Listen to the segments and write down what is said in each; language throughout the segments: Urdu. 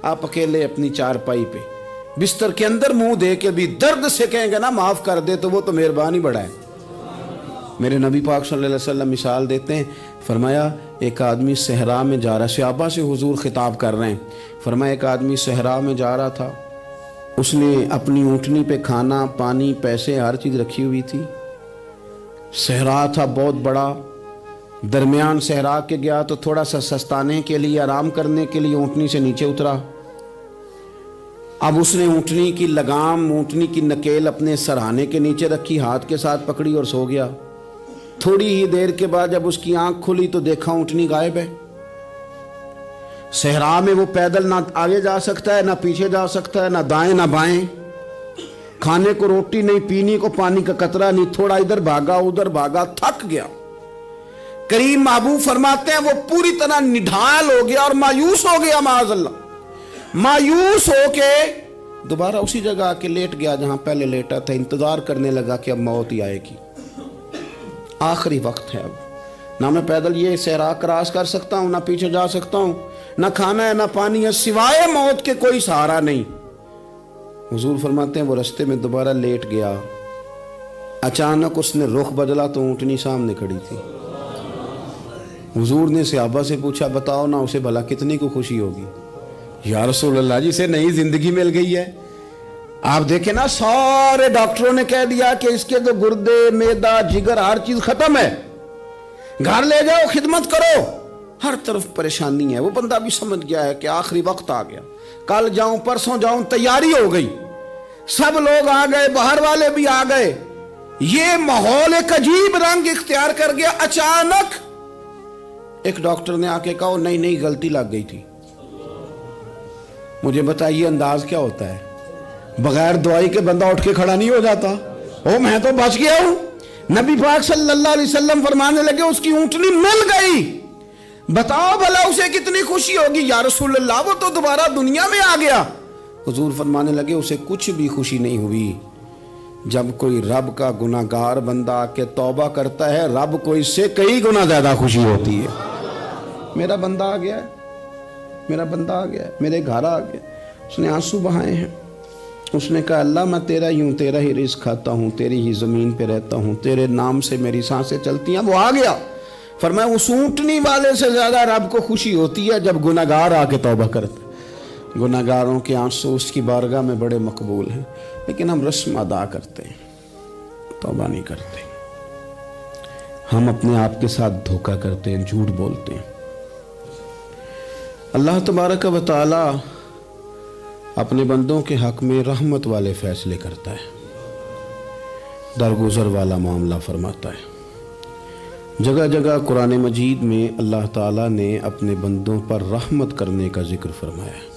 آپ اکیلے اپنی چارپائی پہ بستر کے اندر منہ دے کے بھی درد سے کہیں گے نا معاف کر دے تو وہ تو مہربانی بڑا ہے۔ میرے نبی پاک صلی اللہ علیہ وسلم مثال دیتے ہیں، فرمایا ایک آدمی صحرا میں جا رہا، صحابہ سے حضور خطاب کر رہے ہیں، فرمایا ایک آدمی صحرا میں جا رہا تھا، اس نے اپنی اونٹنی پہ کھانا پانی پیسے ہر چیز رکھی ہوئی تھی، صحرا تھا بہت بڑا، درمیان صحرا کے گیا تو تھوڑا سا سستانے کے لیے آرام کرنے کے لیے اونٹنی سے نیچے اترا۔ اب اس نے اونٹنی کی لگام اونٹنی کی نکیل اپنے سرہانے کے نیچے رکھی، ہاتھ کے ساتھ پکڑی اور سو گیا۔ تھوڑی ہی دیر کے بعد جب اس کی آنکھ کھلی تو دیکھا اونٹنی غائب ہے۔ صحرا میں وہ پیدل نہ آگے جا سکتا ہے نہ پیچھے جا سکتا ہے، نہ دائیں نہ بائیں، کھانے کو روٹی نہیں، پینے کو پانی کا قطرہ نہیں، تھوڑا ادھر بھاگا ادھر بھاگا، تھک گیا۔ کریم محبوب فرماتے ہیں وہ پوری طرح نڈھال ہو گیا اور مایوس ہو گیا، معاذ اللہ، مایوس ہو کے دوبارہ اسی جگہ آ کے لیٹ گیا جہاں پہلے لیٹا تھا، انتظار کرنے لگا کہ اب موت ہی آئے گی، آخری وقت ہے، اب نہ میں پیدل یہ صحرا کراس کر سکتا ہوں، نہ پیچھے جا سکتا ہوں، نہ کھانا ہے نہ پانی ہے، سوائے موت کے کوئی سہارا نہیں۔ حضور فرماتے ہیں وہ رستے میں دوبارہ لیٹ گیا، اچانک اس نے رخ بدلا تو اونٹنی سامنے کھڑی تھی۔ حضور نے صحابہ سے پوچھا بتاؤ نا اسے بھلا کتنی کو خوشی ہوگی؟ یا رسول اللہ جی سے نئی زندگی مل گئی ہے۔ آپ دیکھیں نا سارے ڈاکٹروں نے کہہ دیا کہ اس کے تو گردے معدہ جگر ہر چیز ختم ہے، گھر لے جاؤ خدمت کرو، ہر طرف پریشانی ہے۔ وہ بندہ بھی سمجھ گیا ہے کہ آخری وقت آ گیا، کل جاؤں پرسوں جاؤں، تیاری ہو گئی، سب لوگ آ گئے، باہر والے بھی آ گئے، یہ ماحول ایک عجیب رنگ اختیار کر گیا۔ اچانک ایک ڈاکٹر نے آ کے کہا نہیں نہیں غلطی لگ گئی تھی۔ مجھے بتائیے انداز کیا ہوتا ہے؟ بغیر دوائی کے بندہ اٹھ کے کھڑا نہیں ہو جاتا، او میں تو بچ گیا ہوں۔ نبی پاک صلی اللہ علیہ وسلم فرمانے لگے اس کی اونٹنی مل گئی، بتاؤ بھلا اسے کتنی خوشی ہوگی؟ یا رسول اللہ وہ تو دوبارہ دنیا میں آ گیا۔ حضور فرمانے لگے اسے کچھ بھی خوشی نہیں ہوئی۔ جب کوئی رب کا گناہگار بندہ آ کے توبہ کرتا ہے، رب کو اس سے کئی گنا زیادہ خوشی ہوتی ہے۔ میرا بندہ آ گیا ہے، میرا بندہ آ گیا ہے، میرے گھر آ گیا۔ اس نے آنسو بہائے ہیں، اس نے کہا اللہ میں تیرا ہی ہوں، تیرا ہی رزق کھاتا ہوں، تیری ہی زمین پہ رہتا ہوں، تیرے نام سے میری سانسیں چلتی ہیں۔ وہ آ گیا۔ فرمایا اس اونٹنی والے سے زیادہ رب کو خوشی ہوتی ہے جب گناہگار آ کے توبہ کرتا ہے۔ گناہگاروں کے آنسو اس کی بارگاہ میں بڑے مقبول ہیں، لیکن ہم رسم ادا کرتے ہیں، توبہ نہیں کرتے۔ ہم اپنے آپ کے ساتھ دھوکہ کرتے ہیں، جھوٹ بولتے ہیں۔ اللہ تبارک و تعالی اپنے بندوں کے حق میں رحمت والے فیصلے کرتا ہے، درگزر والا معاملہ فرماتا ہے۔ جگہ جگہ قرآن مجید میں اللہ تعالیٰ نے اپنے بندوں پر رحمت کرنے کا ذکر فرمایا ہے۔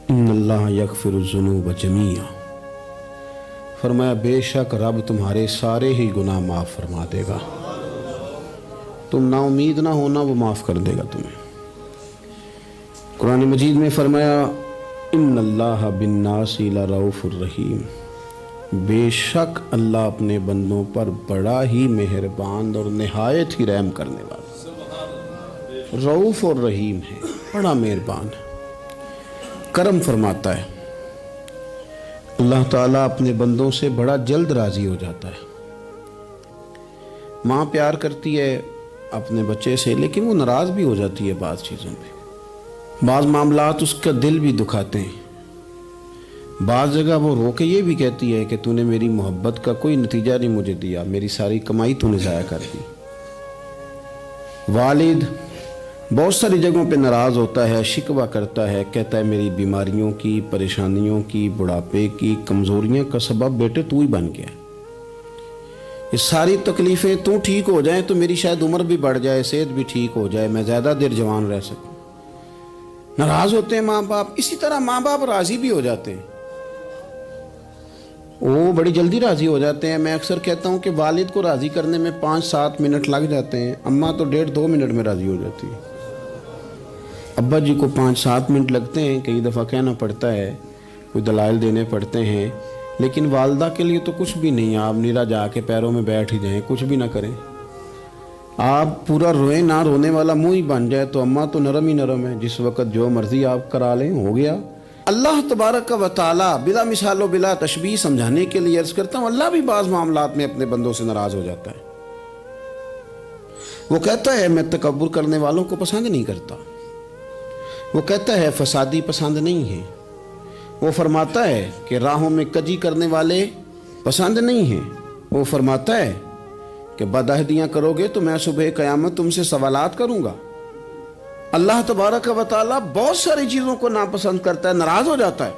ان اللہ یغفر الذنوب جمیعا، فرمایا بے شک رب تمہارے سارے ہی گناہ معاف فرما دے گا، تم نا امید نہ ہونا، وہ معاف کر دے گا تمہیں۔ قرآن مجید میں فرمایا ان اللہ بالناس لرؤوف الرحیم، بے شک اللہ اپنے بندوں پر بڑا ہی مہربان اور نہایت ہی رحم کرنے والا، رؤوف اور رحیم ہے، بڑا مہربان ہے، کرم فرماتا ہے۔ اللہ تعالیٰ اپنے بندوں سے بڑا جلد راضی ہو جاتا ہے۔ ماں پیار کرتی ہے اپنے بچے سے، لیکن وہ ناراض بھی ہو جاتی ہے بعض چیزوں پہ، بعض معاملات اس کا دل بھی دکھاتے ہیں، بعض جگہ وہ رو کے یہ بھی کہتی ہے کہ تو نے میری محبت کا کوئی نتیجہ نہیں مجھے دیا، میری ساری کمائی تو نے ضائع کر دی۔ والد بہت ساری جگہوں پہ ناراض ہوتا ہے، شکوہ کرتا ہے، کہتا ہے میری بیماریوں کی، پریشانیوں کی، بڑھاپے کی، کمزوریاں کا سبب بیٹے تو ہی بن گیا۔ یہ ساری تکلیفیں تو ٹھیک ہو جائیں تو میری شاید عمر بھی بڑھ جائے، صحت بھی ٹھیک ہو جائے، میں زیادہ دیر جوان رہ سکوں۔ ناراض ہوتے ہیں ماں باپ، اسی طرح ماں باپ راضی بھی ہو جاتے ہیں، وہ بڑی جلدی راضی ہو جاتے ہیں۔ میں اکثر کہتا ہوں کہ والد کو راضی کرنے میں 5-7 منٹ لگ جاتے ہیں، اماں تو 1.5-2 منٹ میں راضی ہو جاتی ہے۔ ابا جی کو 5-7 منٹ لگتے ہیں، کئی دفعہ کہنا پڑتا ہے، کوئی دلائل دینے پڑتے ہیں، لیکن والدہ کے لیے تو کچھ بھی نہیں، آپ نیرا جا کے پیروں میں بیٹھ ہی جائیں، کچھ بھی نہ کریں، آپ پورا روئیں نہ رونے والا منہ ہی بن جائے تو اماں تو نرم ہی نرم ہے، جس وقت جو مرضی آپ کرا لیں ہو گیا۔ اللہ تبارک و تعالی بلا مثال و بلا تشبیہ سمجھانے کے لیے عرض کرتا ہوں، اللہ بھی بعض معاملات میں اپنے بندوں سے ناراض ہو جاتا ہے۔ وہ کہتا ہے میں تکبر کرنے والوں کو پسند نہیں کرتا، وہ کہتا ہے فسادی پسند نہیں ہے، وہ فرماتا ہے کہ راہوں میں کجی کرنے والے پسند نہیں ہیں، وہ فرماتا ہے کہ بدعہدیاں کرو گے تو میں صبح قیامت تم سے سوالات کروں گا۔ اللہ تبارک و تعالیٰ بہت ساری چیزوں کو ناپسند کرتا ہے، ناراض ہو جاتا ہے،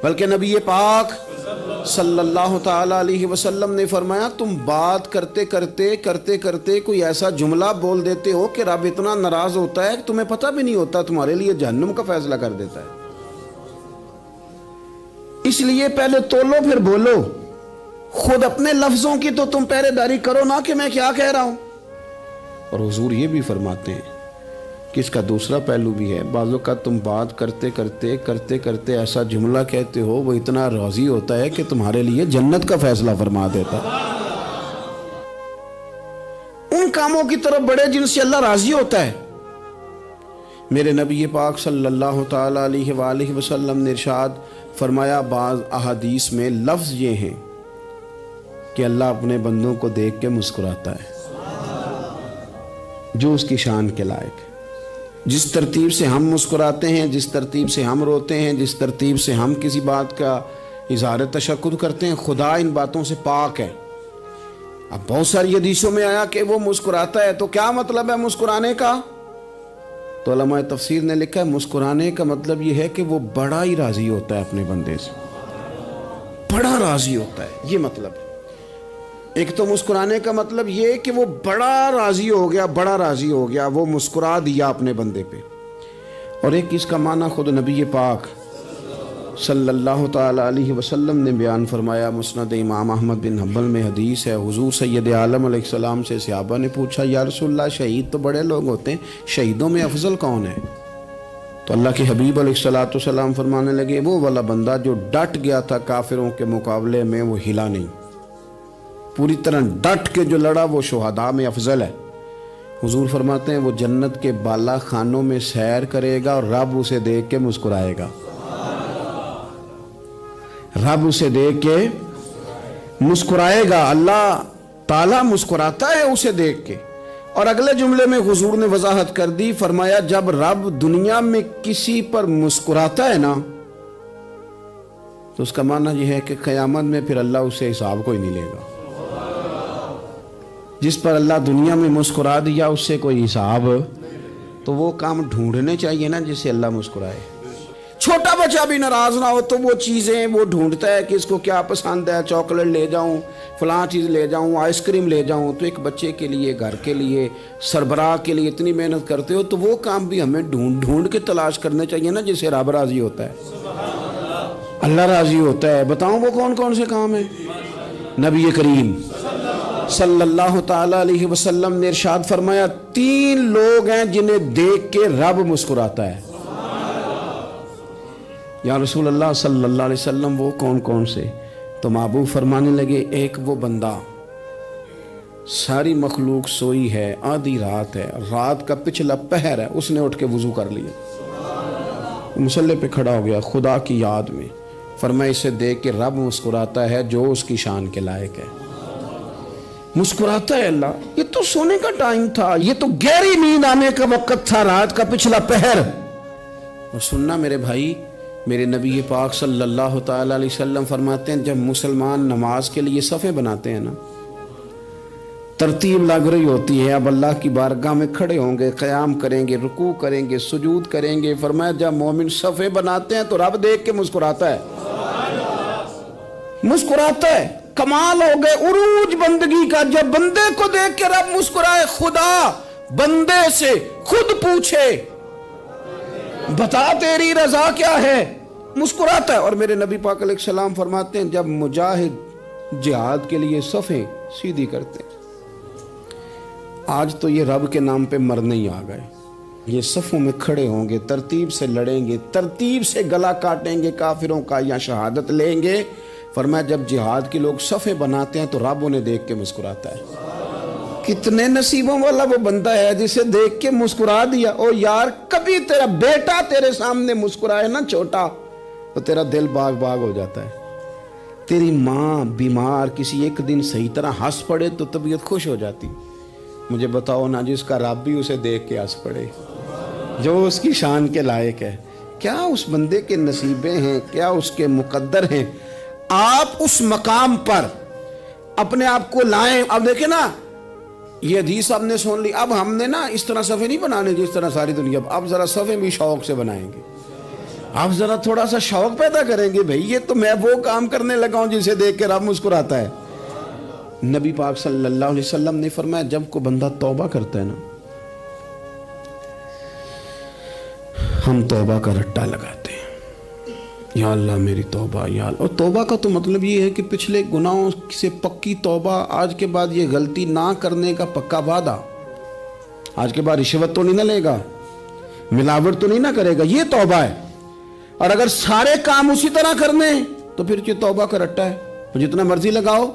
بلکہ نبی پاک صلی اللہ تعالیٰ علیہ وسلم نے فرمایا تم بات کرتے کرتے کوئی ایسا جملہ بول دیتے ہو کہ رب اتنا ناراض ہوتا ہے کہ تمہیں پتہ بھی نہیں ہوتا، تمہارے لیے جہنم کا فیصلہ کر دیتا ہے۔ اس لیے پہلے تولو پھر بولو، خود اپنے لفظوں کی تو تم پہرے داری کرو نا کہ میں کیا کہہ رہا ہوں۔ اور حضور یہ بھی فرماتے ہیں کہ اس کا دوسرا پہلو بھی ہے، بعض اوقات تم بات کرتے ایسا جملہ کہتے ہو وہ اتنا راضی ہوتا ہے کہ تمہارے لیے جنت کا فیصلہ فرما دیتا ہے۔ ان کاموں کی طرف بڑے جن سے اللہ راضی ہوتا ہے۔ میرے نبی پاک صلی اللہ تعالی علیہ وآلہ وسلم نے ارشاد فرمایا، بعض احادیث میں لفظ یہ ہیں کہ اللہ اپنے بندوں کو دیکھ کے مسکراتا ہے جو اس کی شان کے لائق ہے۔ جس ترتیب سے ہم مسکراتے ہیں، جس ترتیب سے ہم روتے ہیں، جس ترتیب سے ہم کسی بات کا اظہار تشکر کرتے ہیں، خدا ان باتوں سے پاک ہے۔ اب بہت ساری حدیثوں میں آیا کہ وہ مسکراتا ہے، تو کیا مطلب ہے مسکرانے کا؟ تو علماء تفسیر نے لکھا ہے مسکرانے کا مطلب یہ ہے کہ وہ بڑا ہی راضی ہوتا ہے اپنے بندے سے، بڑا راضی ہوتا ہے، یہ مطلب ہے۔ ایک تو مسکرانے کا مطلب یہ کہ وہ بڑا راضی ہو گیا، وہ مسکرا دیا اپنے بندے پہ۔ اور ایک اس کا معنی خود نبی پاک صلی اللہ تعالی علیہ وسلم نے بیان فرمایا، مسند امام احمد بن حنبل میں حدیث ہے، حضور سید عالم علیہ السلام سے صحابہ نے پوچھا یا رسول اللہ شہید تو بڑے لوگ ہوتے ہیں، شہیدوں میں افضل کون ہے؟ تو اللہ کے حبیب علیہ السلام فرمانے لگے وہ والا بندہ جو ڈٹ گیا تھا کافروں کے مقابلے میں، وہ ہلا نہیں، پوری طرح ڈٹ کے جو لڑا وہ شہداء میں افضل ہے۔ حضور فرماتے ہیں وہ جنت کے بالا خانوں میں سیر کرے گا اور رب اسے دیکھ کے مسکرائے گا، رب اسے دیکھ کے مسکرائے گا، اللہ تعالیٰ مسکراتا ہے اسے دیکھ کے۔ اور اگلے جملے میں حضور نے وضاحت کر دی، فرمایا جب رب دنیا میں کسی پر مسکراتا ہے نا تو اس کا معنی یہ ہے کہ قیامت میں پھر اللہ اسے حساب کوئی نہیں لے گا۔ جس پر اللہ دنیا میں مسکرا دیا اس سے کوئی حساب، تو وہ کام ڈھونڈنے چاہیے نا جس سے اللہ مسکرائے۔ چھوٹا بچہ بھی ناراض نہ ہو تو وہ چیزیں وہ ڈھونڈتا ہے کہ اس کو کیا پسند ہے، چاکلیٹ لے جاؤں، فلاں چیز لے جاؤں، آئس کریم لے جاؤں۔ تو ایک بچے کے لیے، گھر کے لیے، سربراہ کے لیے اتنی محنت کرتے ہو تو وہ کام بھی ہمیں ڈھونڈ کے تلاش کرنے چاہیے نا جس سے رب راضی ہوتا ہے، اللہ راضی ہوتا ہے۔ بتاؤں وہ کون کون سے کام ہیں؟ نبی کریم صلی اللہ تعالی علیہ وسلم نے ارشاد فرمایا 3 لوگ ہیں جنہیں دیکھ کے رب مسکراتا ہے۔ یا رسول اللہ صلی اللہ علیہ وسلم وہ کون کون سے؟ تو محبوب فرمانے لگے ایک وہ بندہ ساری مخلوق سوئی ہے، آدھی رات ہے، رات کا پچھلا پہر ہے، اس نے اٹھ کے وضو کر لیا، مصلی پہ کھڑا ہو گیا خدا کی یاد میں، فرمایا اسے دیکھ کے رب مسکراتا ہے جو اس کی شان کے لائق ہے، مسکراتا ہے اللہ۔ یہ تو سونے کا ٹائم تھا، یہ تو گہری نیند آنے کا وقت تھا، رات کا پچھلا پہر۔ اور سننا میرے بھائی، میرے نبی پاک صلی اللہ تعالی علیہ وسلم فرماتے ہیں جب مسلمان نماز کے لیے صفیں بناتے ہیں نا، ترتیب لگ رہی ہوتی ہے، اب اللہ کی بارگاہ میں کھڑے ہوں گے، قیام کریں گے، رکوع کریں گے، سجود کریں گے، فرمایا جب مومن صفیں بناتے ہیں تو رب دیکھ کے مسکراتا ہے، مسکراتا ہے۔ کمال ہو گئے عروج بندگی کا، جب بندے کو دیکھ کے رب مسکرائے، خدا بندے سے خود پوچھے بتا تیری رضا کیا ہے، مسکراتا ہے۔ اور میرے نبی پاک علیہ السلام فرماتے ہیں جب مجاہد جہاد کے لیے صفیں سیدھی کرتے ہیں، آج تو یہ رب کے نام پہ مرنے ہی آ گئے، یہ صفوں میں کھڑے ہوں گے، ترتیب سے لڑیں گے، ترتیب سے گلا کاٹیں گے کافروں کا یا شہادت لیں گے۔ فرمایا جب جہاد کے لوگ صفیں بناتے ہیں تو رب انہیں دیکھ کے مسکراتا ہے، کتنے نصیبوں والا وہ بندہ ہے جسے دیکھ کے مسکرا دیا. او یار کبھی تیرا بیٹا تیرے سامنے مسکرائے نا چھوٹا تو تیرا دل باغ باغ ہو جاتا ہے. تیری ماں بیمار کسی ایک دن صحیح طرح ہنس پڑے تو طبیعت خوش ہو جاتی. مجھے بتاؤ نا جس کا رب بھی اسے دیکھ کے ہنس پڑے جو اس کی شان کے لائق ہے. کیا اس بندے کے نصیبیں ہیں, کیا اس کے مقدر ہیں. آپ اس مقام پر اپنے آپ کو لائیں. اب دیکھیں نا یہ حدیث آپ نے سن لی, اب ہم نے نا اس طرح صفحے نہیں بنانے جس طرح ساری دنیا. اب ذرا صفحے بھی شوق سے بنائیں گے. آپ ذرا تھوڑا سا شوق پیدا کریں گے. بھئی یہ تو میں وہ کام کرنے لگا ہوں جسے دیکھ کے رب مسکراتا ہے. نبی پاک صلی اللہ علیہ وسلم نے فرمایا جب کوئی بندہ توبہ کرتا ہے نا, ہم توبہ کا رٹا لگاتے ہیں, یا اللہ میری توبہ یا اللہ. اور توبہ کا تو مطلب یہ ہے کہ پچھلے گناہوں سے پکی توبہ, آج کے بعد یہ غلطی نہ کرنے کا پکا وعدہ. آج کے بعد رشوت تو نہیں نہ لے گا, ملاوٹ تو نہیں نہ کرے گا, یہ توبہ ہے. اور اگر سارے کام اسی طرح کرنے تو پھر یہ توبہ کا رٹا ہے, تو جتنا مرضی لگاؤ.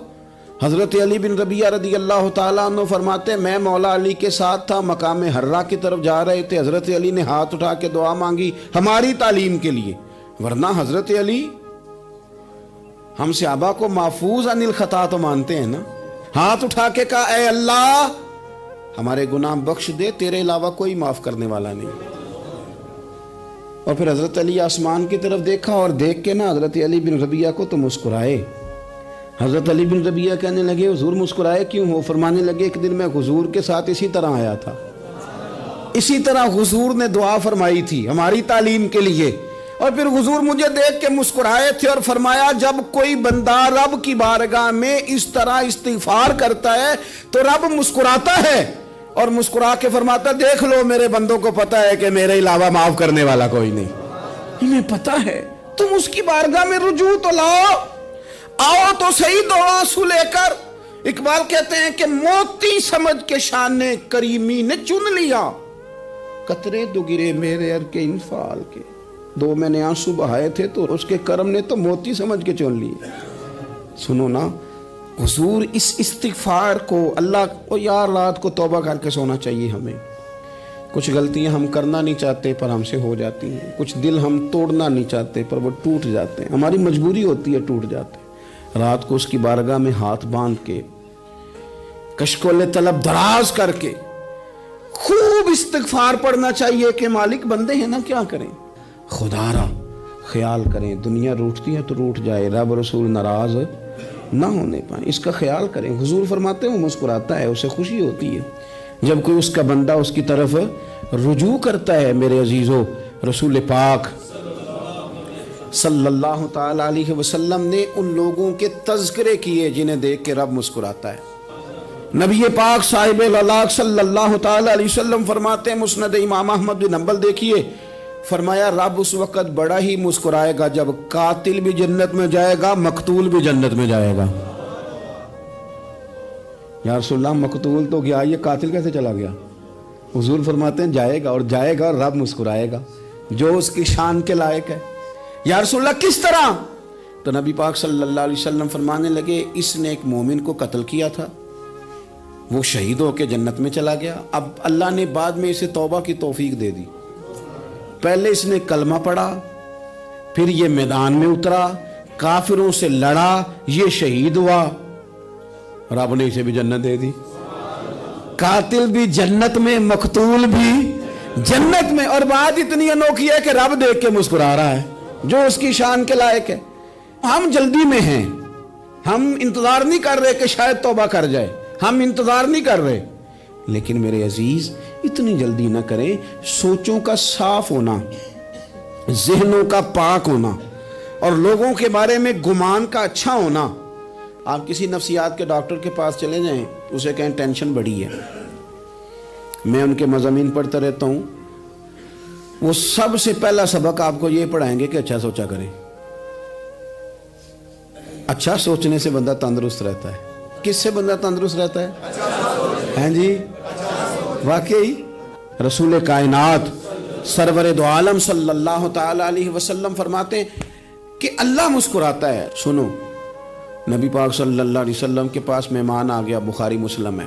حضرت علی بن ربیعہ رضی اللہ تعالیٰ عنہ فرماتے ہیں میں مولا علی کے ساتھ تھا, مقام حرا کی طرف جا رہے تھے. حضرت علی نے ہاتھ اٹھا کے دعا مانگی ہماری تعلیم کے لیے, ورنہ حضرت علی ہم صحابہ کو محفوظ عن الخطا تو مانتے ہیں نا. ہاتھ اٹھا کے کہا اے اللہ ہمارے گناہ بخش دے, تیرے علاوہ کوئی معاف کرنے والا نہیں. اور پھر حضرت علی آسمان کی طرف دیکھا اور دیکھ کے نا حضرت علی بن ربیعہ کو تو مسکرائے. حضرت علی بن ربیعہ کہنے لگے حضور مسکرائے کیوں ہو؟ فرمانے لگے ایک دن میں حضور کے ساتھ اسی طرح آیا تھا, اسی طرح حضور نے دعا فرمائی تھی ہماری تعلیم کے لیے, اور پھر حضور مجھے دیکھ کے مسکرائے تھے اور فرمایا جب کوئی بندہ رب کی بارگاہ میں اس طرح استغفار کرتا ہے تو رب مسکراتا ہے اور مسکرا کے فرماتا دیکھ لو میرے بندوں کو پتا ہے کہ میرے علاوہ معاف کرنے والا کوئی نہیں. انہیں پتا ہے, تم اس کی بارگاہ میں رجوع تو لاؤ, آؤ تو صحیح دو آنسو لے کر. اقبال کہتے ہیں کہ موتی سمجھ کے شان کریمی نے چن لیا, قطرے دو گرے میرے ار کے انفال کے. دو میں نے آنسو بہائے تھے تو اس کے کرم نے تو موتی سمجھ کے چن لیے. سنو نا حضور اس استغفار کو اللہ کو یار رات کو توبہ کر کے سونا چاہیے ہمیں. کچھ غلطیاں ہم کرنا نہیں چاہتے پر ہم سے ہو جاتی ہیں, کچھ دل ہم توڑنا نہیں چاہتے پر وہ ٹوٹ جاتے ہیں, ہماری مجبوری ہوتی ہے ٹوٹ جاتے ہیں. رات کو اس کی بارگاہ میں ہاتھ باندھ کے کشکول طلب دراز کر کے خوب استغفار پڑھنا چاہیے کہ مالک بندے ہیں نا کیا کریں, خدا را خیال کریں, دنیا روٹتی ہے تو روٹ جائے, رب رسول ناراض نہ ہونے پائیں, اس کا خیال کریں. حضور فرماتے ہیں وہ مسکراتا ہے, اسے خوشی ہوتی ہے جب کوئی اس کا بندہ اس کی طرف رجوع کرتا ہے. میرے عزیزو رسول پاک صلی اللہ تعالی علیہ وسلم نے ان لوگوں کے تذکرے کیے جنہیں دیکھ کے رب مسکراتا ہے. نبی پاک صاحب الاخلاق صلی اللہ تعالی علیہ وسلم فرماتے ہیں, مسند امام احمد بن حنبل دیکھیے, فرمایا رب اس وقت بڑا ہی مسکرائے گا جب قاتل بھی جنت میں جائے گا, مقتول بھی جنت میں جائے گا. یا رسول اللہ مقتول تو گیا, یہ قاتل کیسے چلا گیا؟ حضور فرماتے ہیں جائے گا, اور جائے گا اور رب مسکرائے گا جو اس کی شان کے لائق ہے. یا رسول اللہ کس طرح؟ تو نبی پاک صلی اللہ علیہ وسلم فرمانے لگے اس نے ایک مومن کو قتل کیا تھا, وہ شہید ہو کے جنت میں چلا گیا. اب اللہ نے بعد میں اسے توبہ کی توفیق دے دی. پہلے اس نے کلمہ پڑھا, پھر یہ میدان میں اترا, کافروں سے لڑا, یہ شہید ہوا, رب نے اسے بھی جنت دے دی. قاتل بھی جنت میں, مقتول بھی جنت میں. اور بات اتنی انوکھی ہے کہ رب دیکھ کے مسکرا رہا ہے جو اس کی شان کے لائق ہے. ہم جلدی میں ہیں, ہم انتظار نہیں کر رہے کہ شاید توبہ کر جائے, ہم انتظار نہیں کر رہے. لیکن میرے عزیز اتنی جلدی نہ کریں. سوچوں کا صاف ہونا, ذہنوں کا پاک ہونا اور لوگوں کے بارے میں گمان کا اچھا ہونا. آپ کسی نفسیات کے ڈاکٹر کے پاس چلے جائیں, اسے کہیں ٹینشن بڑی ہے, میں ان کے مضامین پڑھتا رہتا ہوں, وہ سب سے پہلا سبق آپ کو یہ پڑھائیں گے کہ اچھا سوچا کریں. اچھا سوچنے سے بندہ تندرست رہتا ہے. کس سے بندہ تندرست رہتا ہے؟ ہیں جی واقعی رسول کائنات سرور دو عالم صلی اللہ تعالی علیہ وسلم فرماتے ہیں کہ اللہ مسکراتا ہے. سنو, نبی پاک صلی اللہ علیہ وسلم کے پاس مہمان آ گیا, بخاری مسلم ہے.